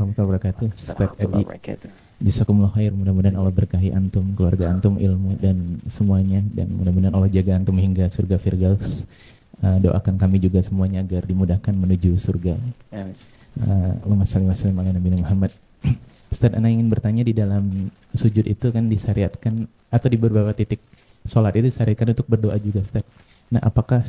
Warahmatullahi wabarakatuh. Ustaz Adi, Warahmatullahi wabarakatuh. jazakumullah khair. Mudah-mudahan Allah berkahi antum, keluarga antum, ilmu dan semuanya, dan mudah-mudahan Allah jaga antum hingga surga Firdaus. Doakan kami juga semuanya agar dimudahkan menuju surga. Amin. Allahumma shalli wa sallim ala nabiyina Muhammad. Ustaz, ana ingin bertanya, di dalam sujud itu kan disyariatkan, atau di beberapa titik sholat itu disyariatkan untuk berdoa juga, Ustaz. Nah, apakah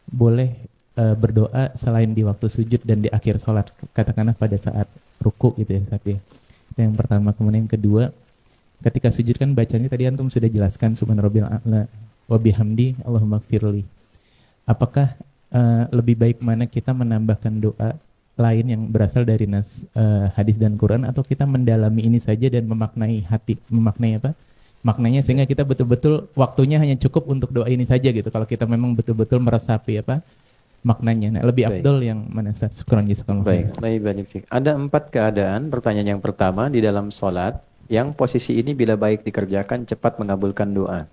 boleh berdoa selain di waktu sujud dan di akhir sholat, katakanlah pada saat ruku gitu ya, Ustaz ya? Itu yang pertama. Kemudian yang kedua, ketika sujud kan bacanya tadi antum sudah jelaskan subhanarabbil a'la wa bihamdi Allahumma gfirli. Apakah lebih baik mana kita menambahkan doa lain yang berasal dari hadis dan Quran, atau kita mendalami ini saja dan memaknai memaknai apa? Maknanya, sehingga kita betul-betul waktunya hanya cukup untuk doa ini saja gitu. Kalau kita memang betul-betul meresapi maknanya. Nah, lebih afdol yang mana, Ustaz? Syukran jazakallahu Baik, khairan. ada 4 keadaan. Pertanyaan yang pertama, di dalam sholat, yang posisi ini bila baik dikerjakan cepat mengabulkan doa.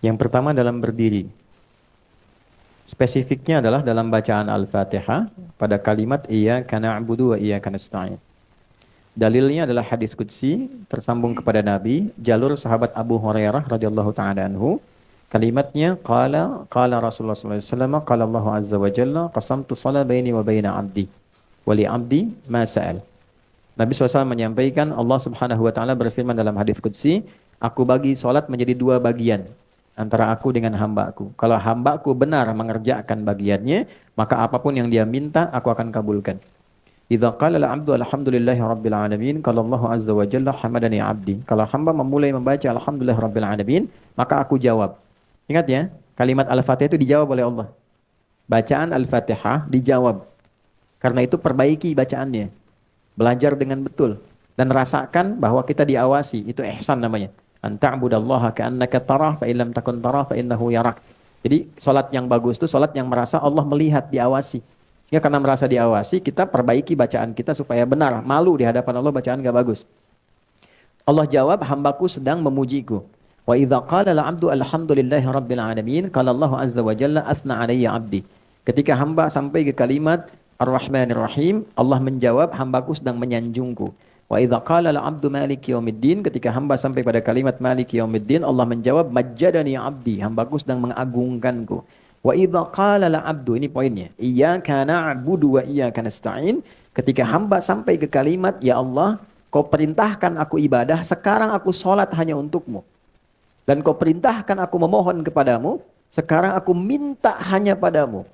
Yang pertama dalam berdiri. Spesifiknya adalah dalam bacaan Al-Fatihah pada kalimat iyyaka na'budu wa iyyaka nasta'in. Dalilnya adalah hadis qudsi tersambung kepada Nabi, jalur sahabat Abu Hurairah radhiyallahu taala anhu. Kalimatnya qala Rasulullah sallallahu alaihi wasallam qala Allah azza wa jalla qasamtu shalah baini wa baina 'abdi wa li 'abdi ma sa'al. Nabi SAW menyampaikan, Allah Subhanahu wa taala berfirman dalam hadis qudsi, aku bagi salat menjadi 2 bagian antara aku dengan hamba-Ku. Kalau hamba-Ku benar mengerjakan bagiannya, maka apapun yang dia minta aku akan kabulkan. Idza qala al-'abdu alhamdulillahi rabbil alamin, qala Allah azza wa jalla hamadani 'abdi. Kalau hamba memulai membaca alhamdulillah rabbil alamin, maka aku jawab. Ingat ya, kalimat Al-Fatihah itu dijawab oleh Allah. Bacaan Al-Fatihah dijawab. Karena itu perbaiki bacaannya. Belajar dengan betul dan rasakan bahwa kita diawasi. Itu ihsan namanya. Anta'budallaha ka'annaka tarah fa illam takun tarah fa innahu yarak. Jadi salat yang bagus itu salat yang merasa Allah melihat, diawasi. Ya, karena merasa diawasi, kita perbaiki bacaan kita supaya benar. Malu di hadapan Allah bacaan enggak bagus. Allah jawab, hambaku sedang memujiku. Wa idza qala al-'abdu alhamdulillahi rabbil alamin, qala Allah azza wa jalla athna 'alayya 'abdi. Ketika hamba sampai ke kalimat Ar-Rahmanir Rahim, Allah menjawab, hambaku sedang menyanjungku. Wa idza qala al-'abdu maliki yaumiddin, ketika hamba sampai pada kalimat maliki yaumiddin, Allah menjawab, majjadani 'abdi, hambaku sedang mengagungkanku. Wa idza qala al-'abdu, ini poinnya, iyyaka na'budu wa iyyaka nasta'in, ketika hamba sampai ke kalimat, ya Allah, kau perintahkan aku ibadah, sekarang aku salat hanya untukmu. Dan kau perintahkan aku memohon kepadamu, sekarang aku minta hanya padamu.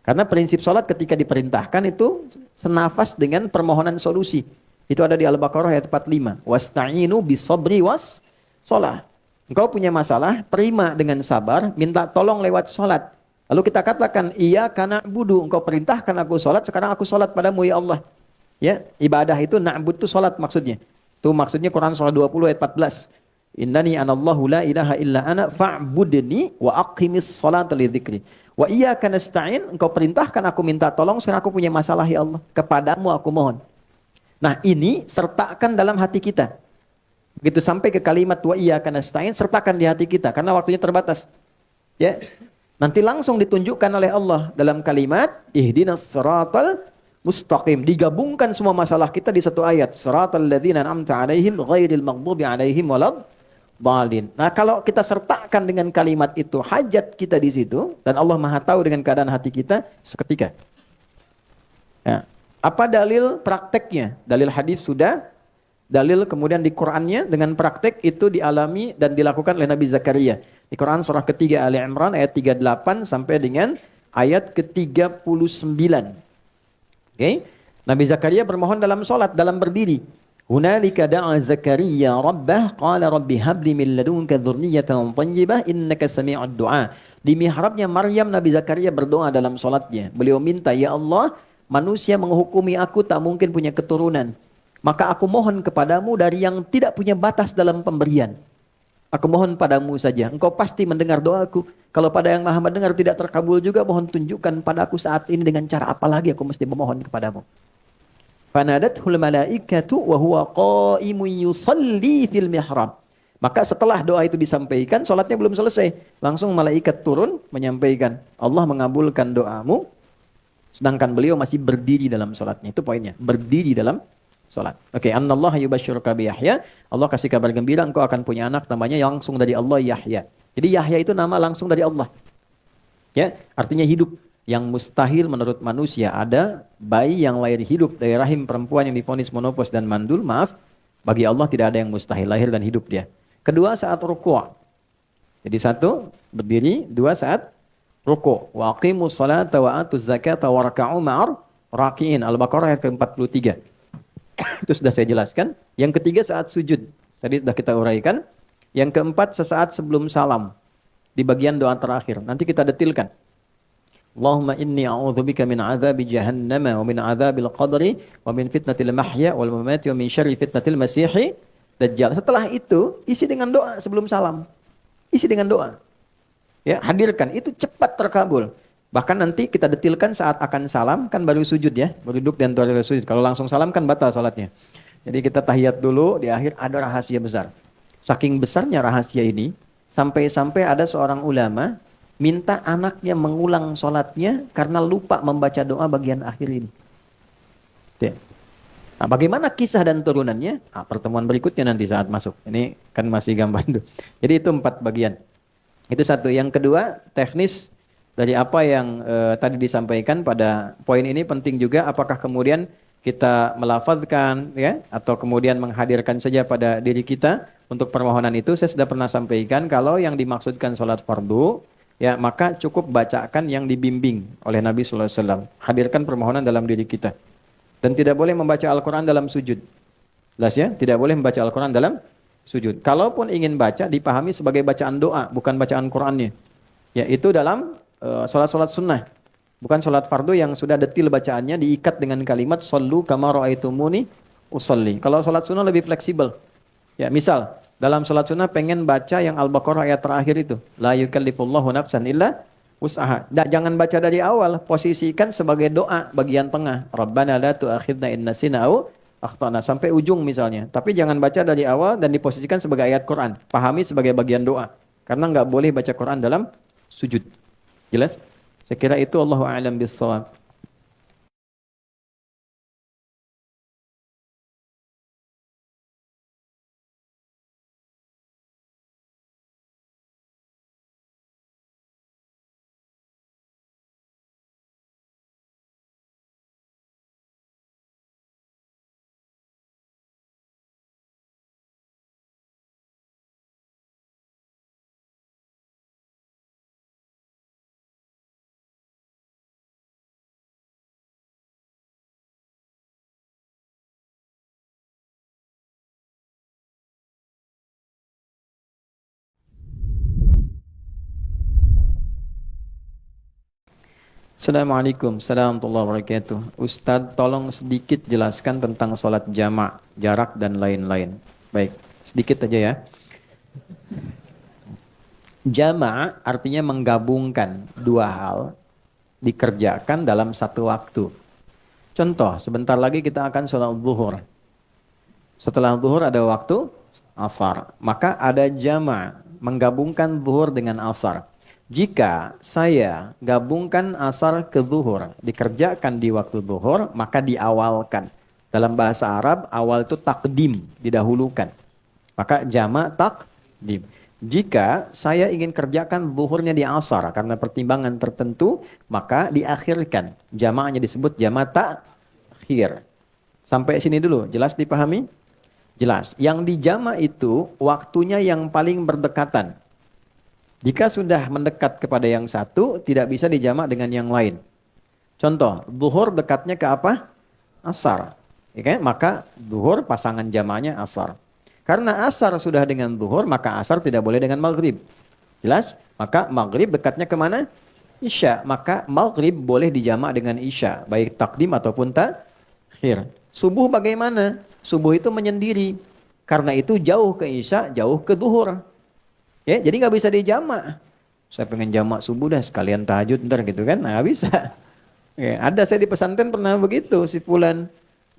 Karena prinsip salat ketika diperintahkan itu senafas dengan permohonan solusi. Itu ada di Al-Baqarah ayat 45. Wasta'inu bis-sabri was shalah. Engkau punya masalah, terima dengan sabar, minta tolong lewat salat. Lalu kita katakan, iyyaka na'budu, engkau perintahkan aku salat, sekarang aku salat padamu ya Allah. Ya, ibadah itu na'bud itu salat maksudnya. Itu maksudnya Quran surah 20 ayat 14. Innani anallahu la ilaha illa ana fa'budni wa aqimis salata li dzikri. Wa iyyaka nasta'in, engkau perintahkan aku minta tolong, sekarang aku punya masalah ya Allah. Kepadamu aku mohon. Nah, ini sertakan dalam hati kita. Begitu sampai ke kalimat wa iyyaka nasta'in, sertakan di hati kita karena waktunya terbatas. Ya. Nanti langsung ditunjukkan oleh Allah dalam kalimat ihdinas siratal mustaqim. Digabungkan semua masalah kita di satu ayat. Siratal ladzina an'amta 'alaihim ghairil maghdubi 'alaihim walad dhalin. Nah, kalau kita sertakan dengan kalimat itu hajat kita di situ dan Allah Maha tahu dengan keadaan hati kita seketika. Ya. Apa dalil prakteknya? Dalil hadis sudah, dalil kemudian di Qur'annya dengan praktek itu dialami dan dilakukan oleh Nabi Zakaria. Di Quran surah ketiga Ali Imran ayat 38 sampai dengan ayat ke-39. Oke. Nabi Zakaria bermohon dalam salat, dalam berdiri. Hunalika da'a Zakaria rabbah qala rabbi habli min ladunka dzurriyyatan thayyibah innaka sami'ud du'a. Di mihrabnya Maryam, Nabi Zakaria berdoa dalam salatnya. Beliau minta, ya Allah, manusia menghukumi aku tak mungkin punya keturunan. Maka aku mohon kepadamu dari yang tidak punya batas dalam pemberian. Aku mohon padamu saja. Engkau pasti mendengar doaku. Kalau pada yang maha mendengar tidak terkabul juga, mohon tunjukkan padaku saat ini dengan cara apa lagi aku mesti memohon kepadamu. Fanadathul malaikatu wa huwa qa'imun yusalli fil mihrab. Maka setelah doa itu disampaikan, salatnya belum selesai. Langsung malaikat turun menyampaikan, Allah mengabulkan doamu. Sedangkan beliau masih berdiri dalam salatnya. Itu poinnya. Berdiri dalam salat. Oke, Anallaha yubashshiruka bi Yahya. Allah kasih kabar gembira engkau akan punya anak namanya langsung dari Allah Yahya. Jadi Yahya itu nama langsung dari Allah. Ya, artinya hidup. Yang mustahil menurut manusia ada bayi yang lahir hidup dari rahim perempuan yang divonis monopos dan mandul. Maaf, bagi Allah tidak ada yang mustahil lahir dan hidup dia. Kedua saat rukuk. Jadi satu berdiri, dua saat rukuk. Wa aqimus salata wa atuz zakata wa raka'u ma'ar raki'in. Al-Baqarah ayat ke-43. Itu sudah saya jelaskan. Yang ketiga saat sujud. Tadi sudah kita uraikan. Yang keempat sesaat sebelum salam. Di bagian doa terakhir. Nanti kita detilkan. Allahumma inni a'udzubika min adzabi jahannama wa min adzabil qabri wa min fitnatil mahya wal mamati wa min syarri fitnatil masihi dajjal. Setelah itu isi dengan doa sebelum salam. Isi dengan doa. Ya, hadirkan itu cepat terkabul. Bahkan nanti kita detilkan saat akan salam kan baru sujud ya, baru duduk dan baru sujud. Kalau langsung salam kan batal salatnya. Jadi kita tahiyat dulu, di akhir ada rahasia besar. Saking besarnya rahasia ini sampai-sampai ada seorang ulama minta anaknya mengulang sholatnya karena lupa membaca doa bagian akhir ini. Nah, bagaimana kisah dan turunannya? Nah, pertemuan berikutnya nanti saat masuk. Ini kan masih gambar dulu. Jadi itu 4 bagian. Itu satu. Yang kedua, teknis dari apa yang tadi disampaikan pada poin ini penting juga. Apakah kemudian kita melafazkan ya, atau kemudian menghadirkan saja pada diri kita untuk permohonan itu. Saya sudah pernah sampaikan kalau yang dimaksudkan sholat fardu, ya maka cukup bacakan yang dibimbing oleh Nabi sallallahu alaihi wasallam. Hadirkan permohonan dalam diri kita. Dan tidak boleh membaca Al-Qur'an dalam sujud. Jelas ya? Tidak boleh membaca Al-Qur'an dalam sujud. Kalaupun ingin baca dipahami sebagai bacaan doa, bukan bacaan Qur'annya. Ya, itu dalam salat-salat sunnah. Bukan salat fardu yang sudah detil bacaannya diikat dengan kalimat shallu kama ra'aitumuni usolli. Kalau salat sunnah lebih fleksibel. Ya, misal dalam salat sunnah pengen baca yang Al-Baqarah ayat terakhir itu. La yukallifullahu nafsan illa wus'aha. Jangan baca dari awal, posisikan sebagai doa bagian tengah. Rabbana la tu'akhidna in nasina aw akhtana sampai ujung misalnya. Tapi jangan baca dari awal dan diposisikan sebagai ayat Quran. Pahami sebagai bagian doa. Karena enggak boleh baca Quran dalam sujud. Jelas? Saya kira itu Allahu a'lam bis-shawab. Assalamualaikum warahmatullahi wabarakatuh. Ustadz tolong sedikit jelaskan tentang sholat jamak, jarak dan lain-lain. Baik, sedikit aja ya. Jamak artinya menggabungkan dua hal dikerjakan dalam satu waktu. Contoh, sebentar lagi kita akan sholat zuhur. Setelah zuhur ada waktu asar. Maka ada jamak, menggabungkan zuhur dengan asar. Jika saya gabungkan asar ke zuhur, dikerjakan di waktu zuhur, maka diawalkan. Dalam bahasa Arab, awal itu takdim, didahulukan. Maka jamak takdim. Jika saya ingin kerjakan zuhurnya di asar, karena pertimbangan tertentu, maka diakhirkan. Jamaknya disebut jamak takhir. Sampai sini dulu, jelas dipahami? Jelas. Yang dijamak itu, waktunya yang paling berdekatan. Jika sudah mendekat kepada yang satu, tidak bisa dijamak dengan yang lain. Contoh, zuhur dekatnya ke apa? Asar. Ya kan? Maka zuhur pasangan jamaknya asar. Karena asar sudah dengan zuhur, maka asar tidak boleh dengan maghrib. Jelas? Maka maghrib dekatnya kemana? Isya. Maka maghrib boleh dijamak dengan isya. Baik takdim ataupun takhir. Subuh bagaimana? Subuh itu menyendiri. Karena itu jauh ke isya, jauh ke zuhur. Ya, jadi nggak bisa dijamak. Saya pengen jamak subuh dah sekalian tahajud ntar gitu kan, nggak bisa. Ya, ada saya di pesantren pernah begitu, si fulan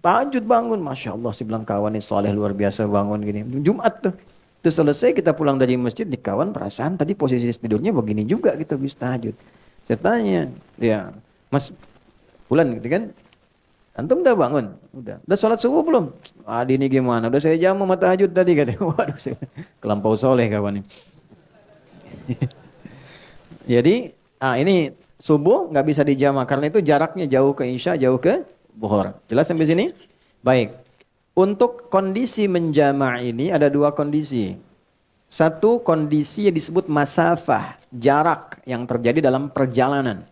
tahajud bangun, masya Allah si bilang kawan ini soleh luar biasa bangun gini. Jumat tuh, itu selesai kita pulang dari masjid di kawan perasaan tadi posisi tidurnya begini juga gitu bisa tahajud. Saya tanya, ya Mas fulan gitu kan, Antum udah bangun? Udah sholat subuh belum? Adi ini gimana? Udah saya jamu mata tahajud tadi katanya. Waduh, saya kelampau soleh kawan ini. Jadi, ini subuh nggak bisa dijama karena itu jaraknya jauh ke isya, jauh ke zuhur. Jelas sampai sini? Baik. Untuk kondisi menjama ini ada dua kondisi. Satu kondisi yang disebut masafah, jarak yang terjadi dalam perjalanan.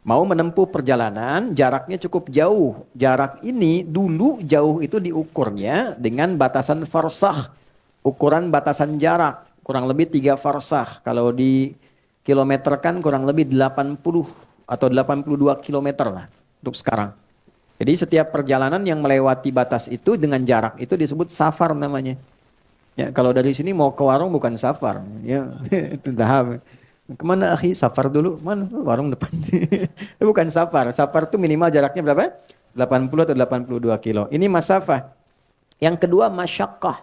Mau menempuh perjalanan, jaraknya cukup jauh. Jarak ini dulu jauh itu diukurnya dengan batasan farsakh. Ukuran batasan jarak, kurang lebih 3 farsakh. Kalau di kilometerkan kurang lebih 80 atau 82 kilometer lah untuk sekarang. Jadi setiap perjalanan yang melewati batas itu dengan jarak itu disebut safar namanya. Ya, kalau dari sini mau ke warung bukan safar, ya itu tahap. Kemana akhi? Safar dulu. Mana? Warung depan. Bukan safar. Safar itu minimal jaraknya berapa? 80 atau 82 kilo. Ini masafah. Yang kedua masyaqqah.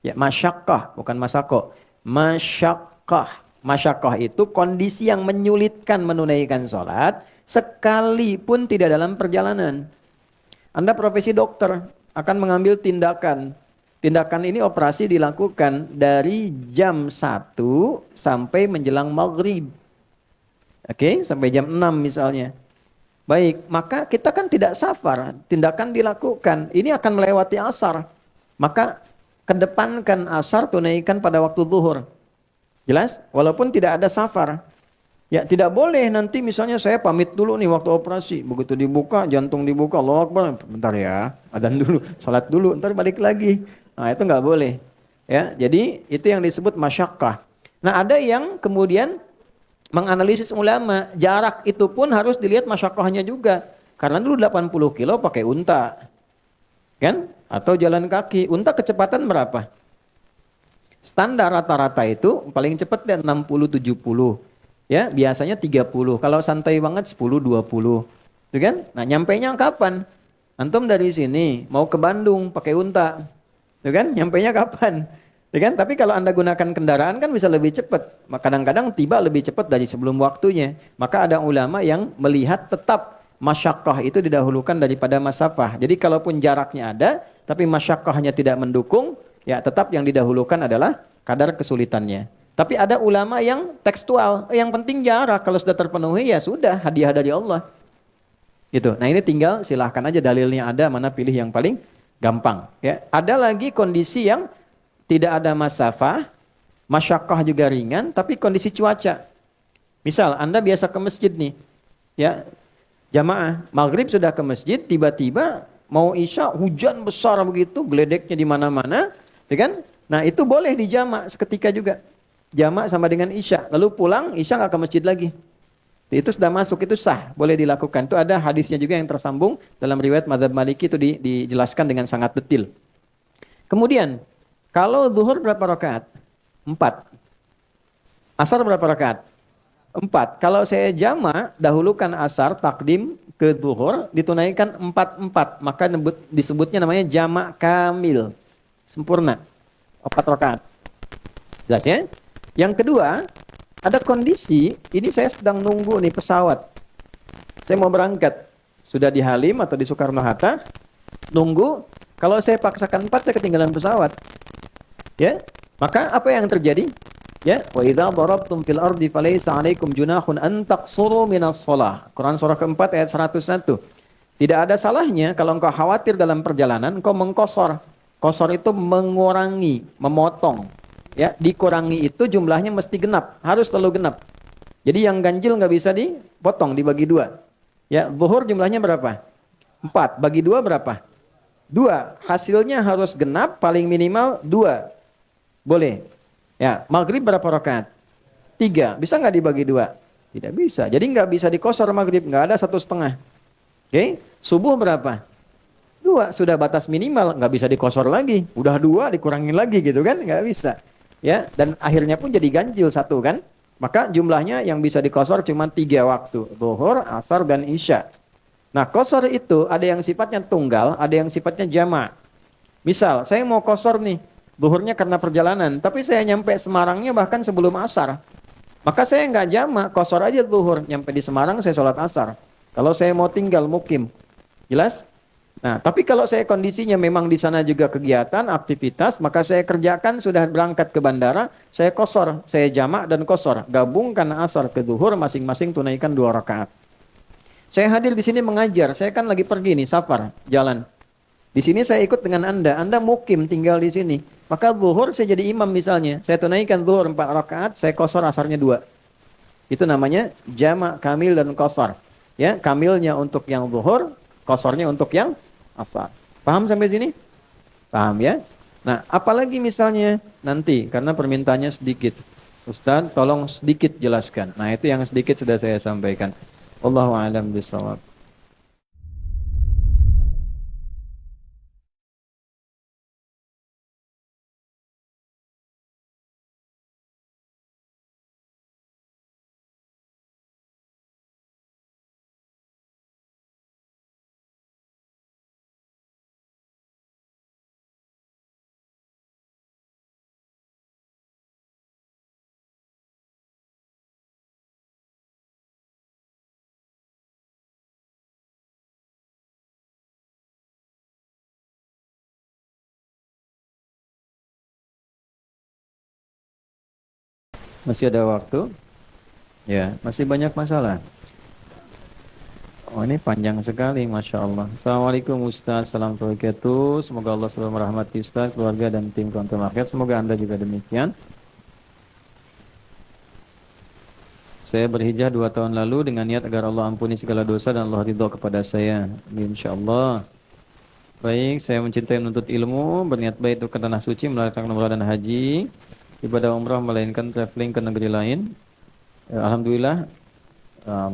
Ya, masyaqqah bukan masako. Masyaqqah. Masyaqqah itu kondisi yang menyulitkan menunaikan sholat sekalipun tidak dalam perjalanan. Anda profesi dokter akan mengambil tindakan. Tindakan ini operasi dilakukan dari jam 1 sampai menjelang maghrib. Oke, sampai jam 6 misalnya. Baik, maka kita kan tidak safar. Tindakan dilakukan. Ini akan melewati asar. Maka kedepankan asar, tunaikan pada waktu zuhur. Jelas? Walaupun tidak ada safar. Ya, tidak boleh nanti misalnya saya pamit dulu nih waktu operasi. Begitu dibuka, jantung dibuka, Allahu Akbar. Bentar ya, adzan dulu, salat dulu, ntar balik lagi. Nah, itu nggak boleh. Ya, jadi itu yang disebut masyaqqah. Nah, ada yang kemudian menganalisis ulama, jarak itu pun harus dilihat masyaqqahnya juga. Karena dulu 80 kilo pakai unta. Kan? Atau jalan kaki. Unta kecepatan berapa? Standar rata-rata itu paling cepat dan 60-70. Ya, biasanya 30. Kalau santai banget 10-20. Itu kan? Nah, nyampainya kapan? Antum dari sini mau ke Bandung pakai unta. Itu kan? Nyampainya kapan? Itu kan? Tapi kalau Anda gunakan kendaraan kan bisa lebih cepat. Kadang-kadang tiba lebih cepat dari sebelum waktunya. Maka ada ulama yang melihat tetap masyaqqah itu didahulukan daripada masafah. Jadi kalaupun jaraknya ada, tapi masyaqqahnya tidak mendukung, ya tetap yang didahulukan adalah kadar kesulitannya. Tapi ada ulama yang tekstual, yang penting jarak, kalau sudah terpenuhi ya sudah, hadiah dari Allah. Gitu. Nah, ini tinggal silahkan aja dalilnya ada, mana pilih yang paling gampang, ya. Ada lagi kondisi yang tidak ada masafah, masyaqqah juga ringan, tapi kondisi cuaca. Misal Anda biasa ke masjid nih, ya. Jamaah maghrib sudah ke masjid, tiba-tiba mau isya hujan besar begitu, geledeknya di mana-mana, ya kan? Nah, itu boleh dijamak seketika juga. Jamak sama dengan isya. Lalu pulang, isya nggak ke masjid lagi. Itu sudah masuk, itu sah. Boleh dilakukan. Itu ada hadisnya juga yang tersambung. Dalam riwayat Madzhab Maliki itu dijelaskan dengan sangat detail. Kemudian, kalau zuhur berapa rakaat? 4. Asar berapa rakaat? 4. Kalau saya jamak, dahulukan asar, takdim ke zuhur, ditunaikan 4-4. Maka disebutnya namanya jamak kamil. Sempurna. 4 rakaat. Jelas ya? Yang kedua, ada kondisi, ini saya sedang nunggu nih pesawat. Saya mau berangkat. Sudah di Halim atau di Soekarno-Hatta, nunggu. Kalau saya paksakan 4, saya ketinggalan pesawat. Ya, maka apa yang terjadi? Ya, wa idza darabtum fil ardi falaysa 'alaikum junahun an taqsuru minas shalah. Quran surah keempat ayat 101. Tidak ada salahnya kalau engkau khawatir dalam perjalanan, engkau mengkosor. Kosor itu mengurangi, memotong. Ya, dikurangi itu jumlahnya mesti genap, harus selalu genap. Jadi yang ganjil nggak bisa dipotong, dibagi 2. Ya, zuhur jumlahnya berapa? 4, bagi 2 berapa? 2. Hasilnya harus genap, paling minimal 2. Boleh. Ya, maghrib berapa rakaat? 3. Bisa nggak dibagi 2? Tidak bisa. Jadi nggak bisa dikosor maghrib, nggak ada 1,5. Oke, subuh berapa? 2. Sudah batas minimal, nggak bisa dikosor lagi. Udah 2 dikurangin lagi gitu kan? Nggak bisa. Ya, dan akhirnya pun jadi ganjil 1 kan? Maka jumlahnya yang bisa dikosor cuma 3 waktu. Zuhur, asar, dan isya. Nah, kosor itu ada yang sifatnya tunggal, ada yang sifatnya jamak. Misal, saya mau kosor nih, zuhurnya karena perjalanan, tapi saya nyampe Semarangnya bahkan sebelum asar. Maka saya nggak jamak, kosor aja zuhur. Nyampe di Semarang saya sholat asar. Kalau saya mau tinggal mukim, Jelas? Nah, tapi kalau saya kondisinya memang di sana juga kegiatan, aktivitas, maka saya kerjakan sudah berangkat ke bandara, saya qashar, saya jamak dan qashar, gabungkan asar ke zuhur masing-masing tunaikan 2 rakaat. Saya hadir di sini mengajar, saya kan lagi pergi nih, safar, jalan. Di sini saya ikut dengan Anda mukim tinggal di sini. Maka zuhur saya jadi imam misalnya, saya tunaikan zuhur 4 rakaat, saya qashar asarnya 2. Itu namanya jamak kamil dan qashar. Ya, kamilnya untuk yang zuhur, qasharnya untuk yang asar. Paham sampai sini? Paham ya? Nah, apalagi misalnya nanti karena permintaannya sedikit. Ustaz, tolong sedikit jelaskan. Nah, itu yang sedikit sudah saya sampaikan. Wallahu a'lam bishawab. Masih ada waktu? Ya, masih banyak masalah. Oh, ini panjang sekali, Masya Allah. Assalamualaikum Ustaz, assalamualaikum warahmatullahi wabarakatuh. Semoga Allah selalu merahmati Ustaz, keluarga, dan tim Konten Rakyat. Semoga Anda juga demikian. Saya berhijrah 2 tahun lalu dengan niat agar Allah ampuni segala dosa dan Allah ridho kepada saya. Amin, Insya Allah. Baik, saya mencintai menuntut ilmu, berniat baik untuk ke tanah suci, melakukan umrah dan haji, ibadah umrah melainkan traveling ke negeri lain. Alhamdulillah,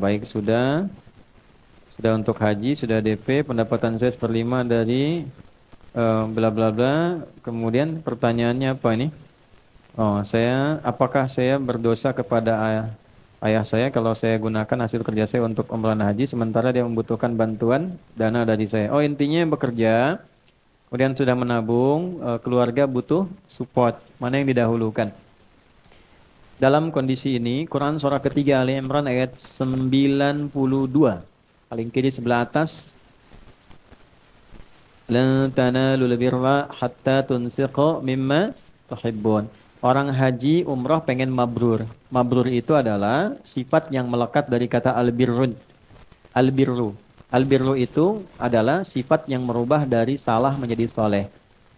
baik sudah untuk haji, sudah DP, pendapatan saya 1/5 dari bla bla bla. Kemudian pertanyaannya apa ini? Oh, apakah saya berdosa kepada ayah saya kalau saya gunakan hasil kerja saya untuk umrah dan haji sementara dia membutuhkan bantuan dana dari saya? Oh, intinya bekerja, kemudian sudah menabung, keluarga butuh support. Mana yang didahulukan? Dalam kondisi ini, Quran surah ketiga Ali Imran ayat 92. Paling kiri sebelah atas. Lan tanalul birra hatta tunfiqu mimma tuhibbun. Orang haji umrah pengen mabrur. Mabrur itu adalah sifat yang melekat dari kata albirrun. Albirru. Albirru itu adalah sifat yang merubah dari salah menjadi soleh.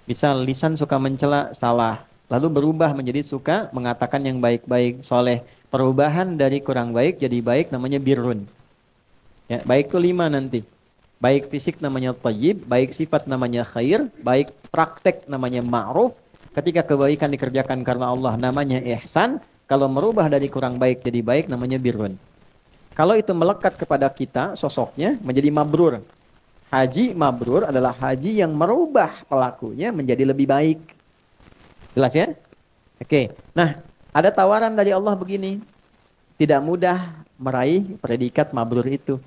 Misal lisan suka mencela, salah. Lalu berubah menjadi suka mengatakan yang baik-baik, soleh. Perubahan dari kurang baik jadi baik namanya birrun. Ya, baik itu 5 nanti. Baik fisik namanya thayyib, baik sifat namanya khair, baik praktek namanya ma'ruf. Ketika kebaikan dikerjakan karena Allah namanya ihsan. Kalau merubah dari kurang baik jadi baik namanya birrun. Kalau itu melekat kepada kita sosoknya menjadi mabrur. Haji mabrur adalah haji yang merubah pelakunya menjadi lebih baik. Jelas ya? Oke. Nah, ada tawaran dari Allah begini. Tidak mudah meraih predikat mabrur itu.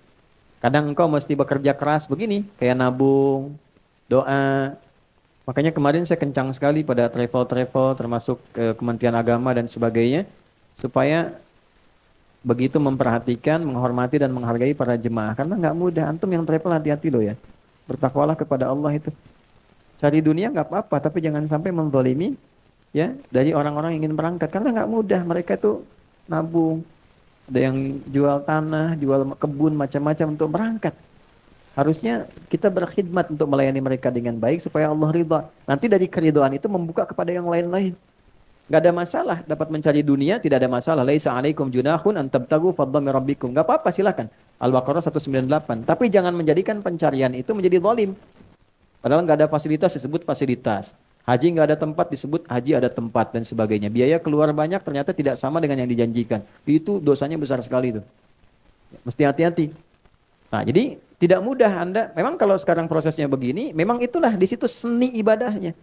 Kadang engkau mesti bekerja keras begini, kayak nabung, doa. Makanya kemarin saya kencang sekali pada travel-travel, termasuk Kementerian Agama dan sebagainya, supaya begitu memperhatikan, menghormati dan menghargai para jemaah. Karena nggak mudah. Antum yang travel hati-hati loh ya. Bertakwalah kepada Allah itu. Cari dunia nggak apa-apa, tapi jangan sampai menzalimi ya dari orang-orang yang ingin berangkat. Karena nggak mudah. Mereka itu nabung. Ada yang jual tanah, jual kebun, macam-macam untuk berangkat. Harusnya kita berkhidmat untuk melayani mereka dengan baik supaya Allah ridha. Nanti dari keridhaan itu membuka kepada yang lain-lain. Gak ada masalah dapat mencari dunia, tidak ada masalah. Laisa alaikum junahun an tabtagu fadlan min rabbikum. Gak apa-apa, silakan. Al-Baqarah 198. Tapi jangan menjadikan pencarian itu menjadi zalim. Padahal gak ada fasilitas disebut fasilitas. Haji nggak ada tempat disebut haji ada tempat dan sebagainya. Biaya keluar banyak ternyata tidak sama dengan yang dijanjikan. Itu dosanya besar sekali itu. Mesti hati-hati. Nah, jadi tidak mudah Anda. Memang kalau sekarang prosesnya begini, memang itulah di situ seni ibadahnya.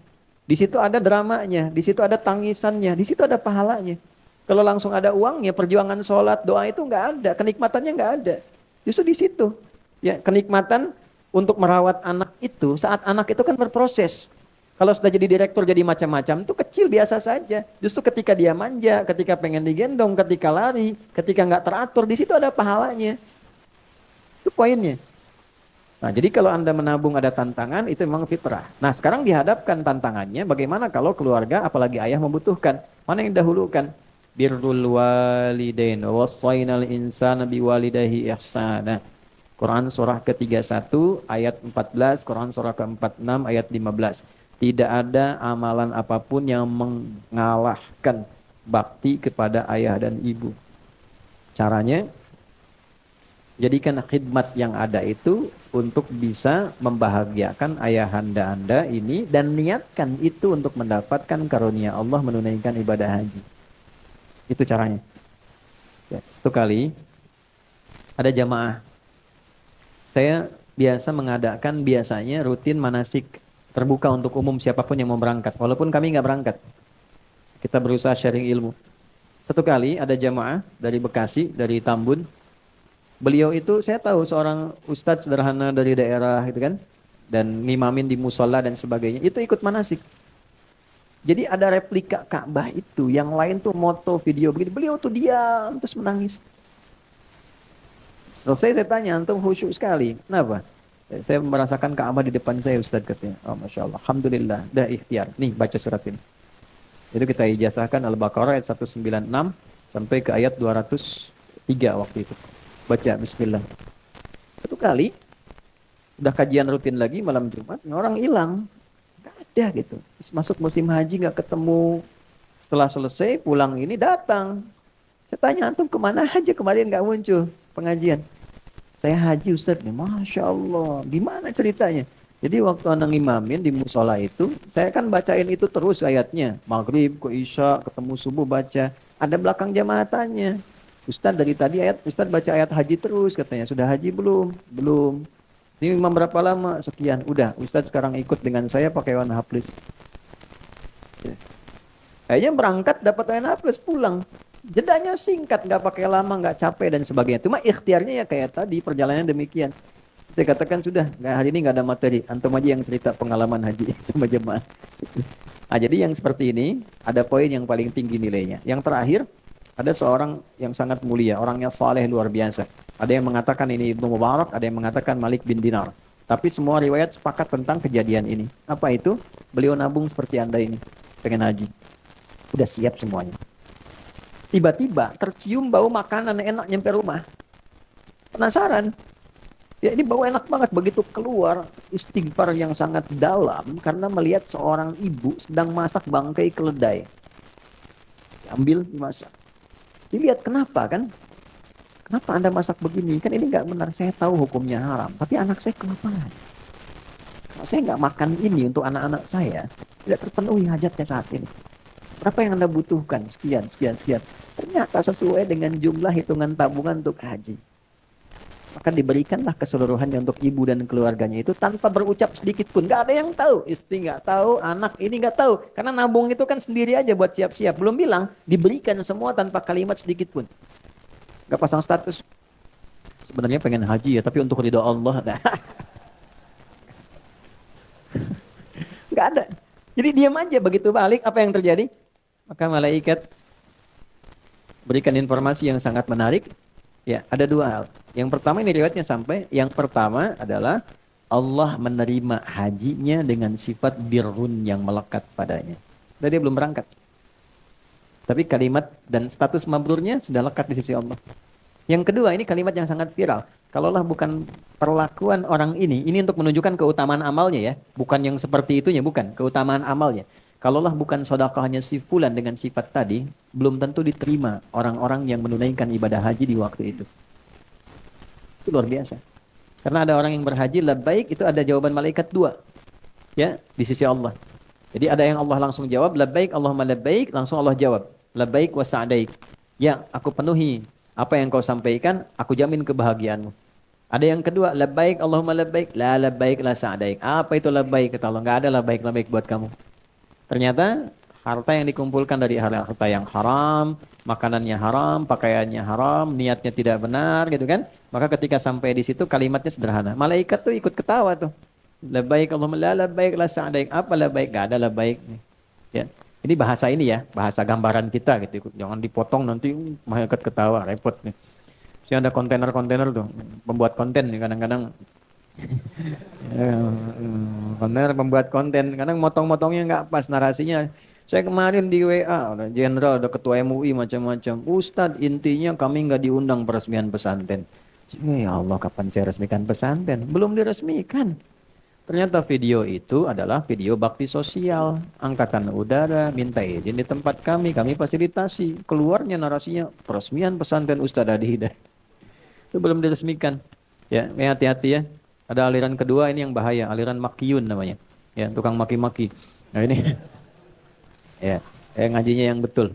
Di situ ada dramanya, di situ ada tangisannya, di situ ada pahalanya. Kalau langsung ada uangnya, perjuangan sholat, doa itu nggak ada, kenikmatannya nggak ada. Justru di situ, ya kenikmatan untuk merawat anak itu saat anak itu kan berproses. Kalau sudah jadi direktur jadi macam-macam itu kecil biasa saja. Justru ketika dia manja, ketika pengen digendong, ketika lari, ketika nggak teratur, di situ ada pahalanya. Itu poinnya. Nah, jadi kalau Anda menabung ada tantangan, itu memang fitrah. Nah, sekarang dihadapkan tantangannya, bagaimana kalau keluarga, apalagi ayah membutuhkan? Mana yang dahulukan? Birrul walidain, wassainal insana biwalidayhi ihsana. Quran surah ke-31 ayat 14, Quran surah ke-46 ayat 15. Tidak ada amalan apapun yang mengalahkan bakti kepada ayah dan ibu. Caranya, jadikan khidmat yang ada itu untuk bisa membahagiakan ayahanda Anda ini dan niatkan itu untuk mendapatkan karunia Allah menunaikan ibadah haji. Itu caranya. Ya, satu kali ada jamaah. Saya biasa mengadakan biasanya rutin manasik terbuka untuk umum siapapun yang mau berangkat. Walaupun kami nggak berangkat. Kita berusaha sharing ilmu. Satu kali ada jamaah dari Bekasi, dari Tambun. Beliau itu saya tahu seorang ustadz sederhana dari daerah gitu kan. Dan ngimamin di musola dan sebagainya. Itu ikut manasik. Jadi ada replika Ka'bah itu. Yang lain tuh moto, video begitu. Beliau tuh diam terus menangis. Selesai saya tanya, antum khusyuk sekali. Kenapa? Saya merasakan Ka'bah di depan saya, Ustaz katanya. Oh, Masya Allah. Alhamdulillah. Dah ikhtiar. Nih, baca surat ini. Itu kita ijazahkan Al-Baqarah ayat 196 sampai ke ayat 203 waktu itu. Baca, bismillah. Satu kali, udah kajian rutin lagi malam Jumat, orang hilang. Gak ada gitu. Masuk musim haji gak ketemu. Setelah selesai, pulang ini datang. Saya tanya, antum kemana aja kemarin gak muncul pengajian? Saya haji Ustaz nih, Masya Allah. Gimana ceritanya? Jadi waktu anak imamin di musola itu, saya kan bacain itu terus ayatnya. Maghrib ke Isya, ketemu subuh baca. Ada belakang jamaah tanya. Ustaz dari tadi Ustaz baca ayat haji terus katanya. Sudah haji belum? Belum. Ini imam berapa lama? Sekian. Udah, Ustaz sekarang ikut dengan saya pakai warna haplis. Kayaknya berangkat dapat warna haplis pulang. Jedanya singkat, nggak pakai lama, nggak capek dan sebagainya. Cuma ikhtiarnya ya kayak tadi, perjalanan demikian. Saya katakan sudah, hari ini nggak ada materi. Antum aja yang cerita pengalaman haji sama jemaah. Nah, jadi yang seperti ini, ada poin yang paling tinggi nilainya. Yang terakhir, ada seorang yang sangat mulia, orangnya saleh luar biasa. Ada yang mengatakan ini Ibnu Mubarak, ada yang mengatakan Malik bin Dinar. Tapi semua riwayat sepakat tentang kejadian ini. Apa itu? Beliau nabung seperti Anda ini, pengen haji. Udah siap semuanya. Tiba-tiba tercium bau makanan enak nyampe rumah. Penasaran. Ya ini bau enak banget. Begitu keluar istighfar yang sangat dalam karena melihat seorang ibu sedang masak bangkai keledai. Ambil dimasak. Dilihat kenapa kan? Kenapa Anda masak begini? Kan ini nggak benar. Saya tahu hukumnya haram. Tapi anak saya kelaparan. Kalau saya nggak makan ini untuk anak-anak saya, tidak terpenuhi hajatnya saat ini. Berapa yang Anda butuhkan? Sekian. Ternyata sesuai dengan jumlah hitungan tabungan untuk haji. Maka diberikanlah keseluruhannya untuk ibu dan keluarganya itu tanpa berucap sedikit pun. Gak ada yang tahu. Istri gak tahu, anak ini gak tahu. Karena nabung itu kan sendiri aja buat siap-siap. Belum bilang, diberikan semua tanpa kalimat sedikit pun. Gak pasang status. Sebenarnya pengen haji ya, tapi untuk ridha Allah. Nah. Gak ada. Jadi diam aja, begitu balik, apa yang terjadi? Maka malaikat berikan informasi yang sangat menarik. Ya, ada dua hal. Yang pertama ini riwayatnya sampai. Yang pertama adalah Allah menerima hajinya dengan sifat birrun yang melekat padanya. Dan dia belum berangkat. Tapi kalimat dan status mabrurnya sudah lekat di sisi Allah. Yang kedua, ini kalimat yang sangat viral. Kalaulah bukan perlakuan orang ini untuk menunjukkan keutamaan amalnya ya. Bukan yang seperti itunya, bukan. Keutamaan amalnya. Kalaulah bukan sedekahnya si fulan dengan sifat tadi, belum tentu diterima orang-orang yang menunaikan ibadah haji di waktu itu. Itu luar biasa. Karena ada orang yang berhaji, labbaik, itu ada jawaban malaikat dua. Ya, di sisi Allah. Jadi ada yang Allah langsung jawab, labbaik, Allahumma labbaik, langsung Allah jawab. Labbaik wa sa'daik. Ya, aku penuhi apa yang kau sampaikan, aku jamin kebahagiaanmu. Ada yang kedua, labbaik, Allahumma labbaik, la labbaik, la sa'daik. Apa itu labbaik? Kata Allah, enggak ada labbaik buat kamu. Ternyata harta yang dikumpulkan dari harta yang haram, makanannya haram, pakaiannya haram, niatnya tidak benar gitu kan. Maka ketika sampai di situ kalimatnya sederhana. Malaikat tuh ikut ketawa tuh. Labbaik Allahumma la labbaik la sa'daik. Apa labbaik? Enggak ada labbaik. Ya. Ini bahasa ini ya, bahasa gambaran kita gitu. Jangan dipotong nanti malaikat ketawa, repot nih. Saya ada kontainer tuh, pembuat konten nih kadang-kadang Benar pembuat konten, kadang motong-motongnya nggak pas narasinya. Saya kemarin di WA, ada jenderal, ada ketua MUI macam-macam. Ustadz, intinya kami nggak diundang peresmian pesantren. Ya Allah, kapan saya resmikan pesantren? Belum diresmikan. Ternyata video itu adalah video bakti sosial. Angkatan udara minta izin di tempat kami fasilitasi. Keluarnya narasinya peresmian pesantren Ustadz Adi Hidayat. Itu belum diresmikan. Ya, hati-hati ya. Ada aliran kedua ini yang bahaya, aliran makiyun namanya. Ya, tukang maki-maki. Nah ini ya, ngajinya yang betul.